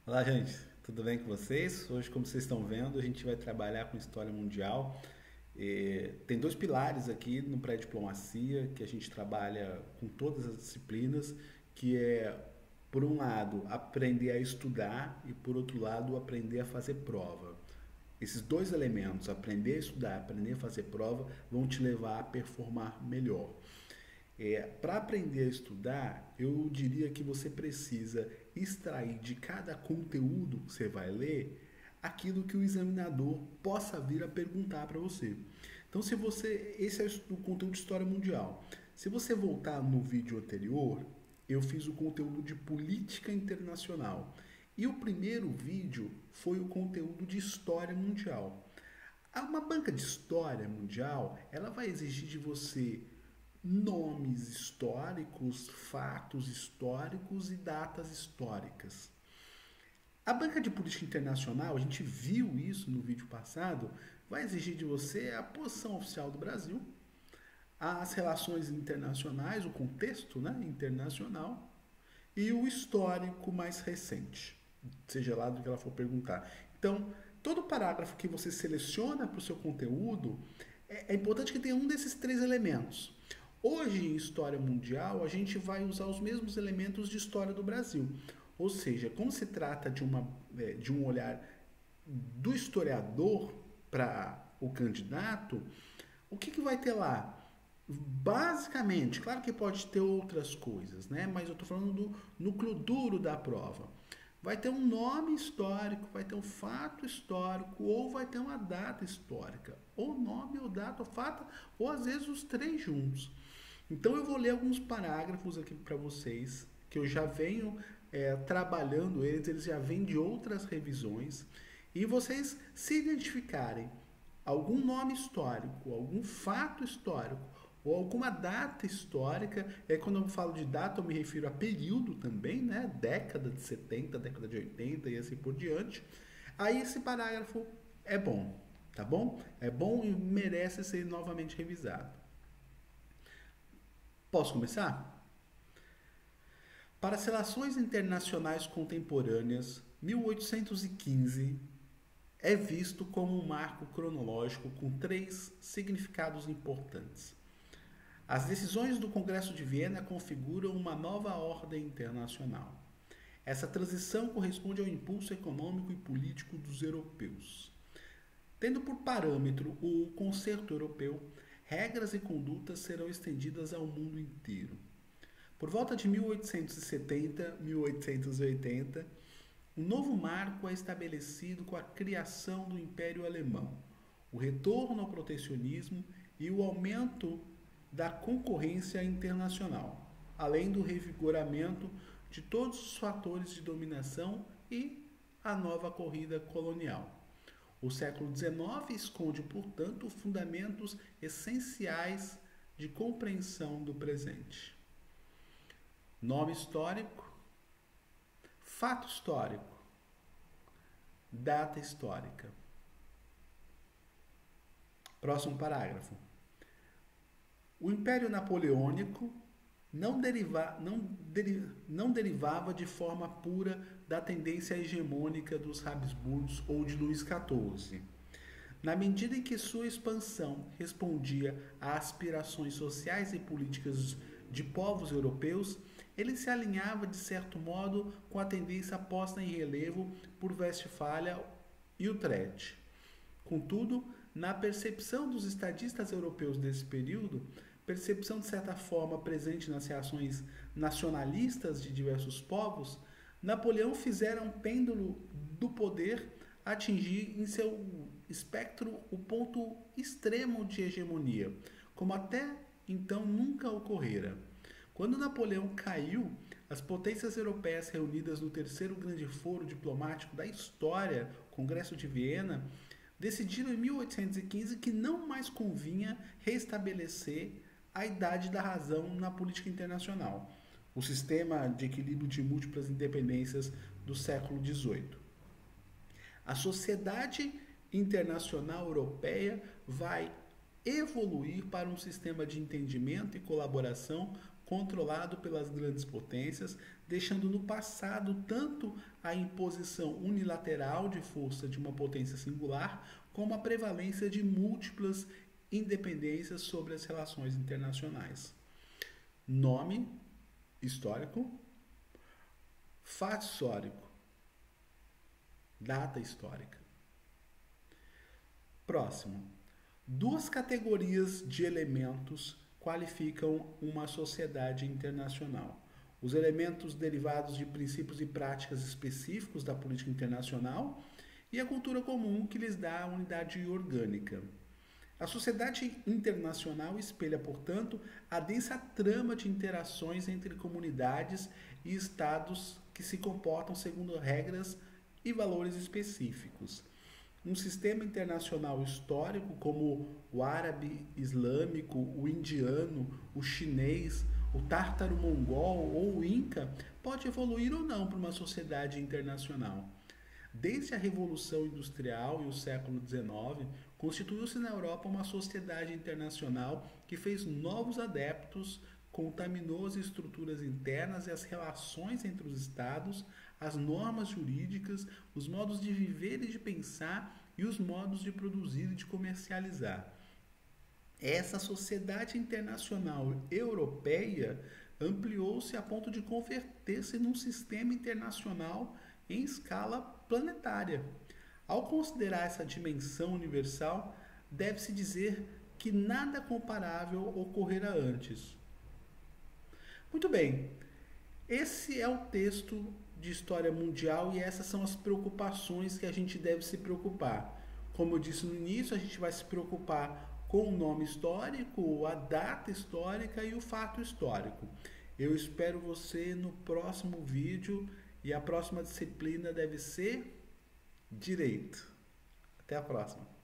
Olá, gente, tudo bem com vocês? Hoje, como vocês estão vendo, a gente vai trabalhar com história mundial. Tem dois pilares aqui no pré-diplomacia que a gente trabalha com todas as disciplinas, que é, por um lado, aprender a estudar e, por outro lado, aprender a fazer prova. Esses dois elementos, aprender a estudar, aprender a fazer prova, vão te levar a performar melhor. Para aprender a estudar, eu diria que você precisa extrair de cada conteúdo que você vai ler aquilo que o examinador possa vir a perguntar para você. Então, se você, esse é o conteúdo de história mundial. Se você voltar no vídeo anterior, eu fiz o conteúdo de política internacional. E o primeiro vídeo foi o conteúdo de história mundial. Uma banca de história mundial, ela vai exigir de você nomes históricos, fatos históricos e datas históricas. A banca de política internacional, a gente viu isso no vídeo passado, vai exigir de você a posição oficial do Brasil, as relações internacionais, o contexto, né, internacional e o histórico mais recente, seja lá do que ela for perguntar. Então, todo parágrafo que você seleciona para o seu conteúdo, é importante que tenha um desses três elementos. Hoje, em História Mundial, a gente vai usar os mesmos elementos de História do Brasil. Ou seja, como se trata de um olhar do historiador para o candidato, o que vai ter lá? Basicamente, claro que pode ter outras coisas, né? Mas eu estou falando do núcleo duro da prova. Vai ter um nome histórico, vai ter um fato histórico, ou vai ter uma data histórica. Ou nome, ou data, ou fato, ou às vezes os três juntos. Então eu vou ler alguns parágrafos aqui para vocês, que eu já venho trabalhando eles já vêm de outras revisões, e vocês se identificarem algum nome histórico, algum fato histórico, ou alguma data histórica, quando eu falo de data eu me refiro a período também, né? Década de 70, década de 80 e assim por diante. Aí esse parágrafo é bom, tá bom? É bom e merece ser novamente revisado. Posso começar? Para as relações internacionais contemporâneas, 1815 é visto como um marco cronológico com três significados importantes. As decisões do Congresso de Viena configuram uma nova ordem internacional. Essa transição corresponde ao impulso econômico e político dos europeus. Tendo por parâmetro o concerto europeu, regras e condutas serão estendidas ao mundo inteiro. Por volta de 1870, 1880, um novo marco é estabelecido com a criação do Império Alemão, o retorno ao protecionismo e o aumento da concorrência internacional, além do revigoramento de todos os fatores de dominação e a nova corrida colonial. O século XIX esconde, portanto, fundamentos essenciais de compreensão do presente. Nome histórico, fato histórico, data histórica. Próximo parágrafo. O Império Napoleônico não derivava de forma pura da tendência hegemônica dos Habsburgos ou de Luís XIV. Na medida em que sua expansão respondia a aspirações sociais e políticas de povos europeus, ele se alinhava de certo modo com a tendência posta em relevo por Westfália e Utrecht. Contudo, na percepção dos estadistas europeus desse período, percepção de certa forma presente nas reações nacionalistas de diversos povos, Napoleão fizera um pêndulo do poder atingir em seu espectro o ponto extremo de hegemonia, como até então nunca ocorrera. Quando Napoleão caiu, as potências europeias reunidas no terceiro grande foro diplomático da história, Congresso de Viena, decidiram em 1815 que não mais convinha restabelecer a idade da razão na política internacional, o sistema de equilíbrio de múltiplas independências do século XVIII. A sociedade internacional europeia vai evoluir para um sistema de entendimento e colaboração controlado pelas grandes potências, deixando no passado tanto a imposição unilateral de força de uma potência singular, como a prevalência de múltiplas independências sobre as relações internacionais. Nome histórico, fato histórico, data histórica. Próximo. Duas categorias de elementos qualificam uma sociedade internacional. Os elementos derivados de princípios e práticas específicos da política internacional e a cultura comum que lhes dá a unidade orgânica. A sociedade internacional espelha, portanto, a densa trama de interações entre comunidades e estados que se comportam segundo regras e valores específicos. Um sistema internacional histórico como o árabe islâmico, o indiano, o chinês, o tártaro-mongol ou o inca pode evoluir ou não para uma sociedade internacional. Desde a Revolução Industrial e o século XIX, constituiu-se na Europa uma sociedade internacional que fez novos adeptos, contaminou as estruturas internas e as relações entre os estados, as normas jurídicas, os modos de viver e de pensar e os modos de produzir e de comercializar. Essa sociedade internacional europeia ampliou-se a ponto de converter-se num sistema internacional em escala planetária. Ao considerar essa dimensão universal, deve-se dizer que nada comparável ocorrera antes. Muito bem, esse é o texto de história mundial e essas são as preocupações que a gente deve se preocupar. Como eu disse no início, a gente vai se preocupar com o nome histórico, a data histórica e o fato histórico. Eu espero você no próximo vídeo e a próxima disciplina deve ser Direito. Até a próxima.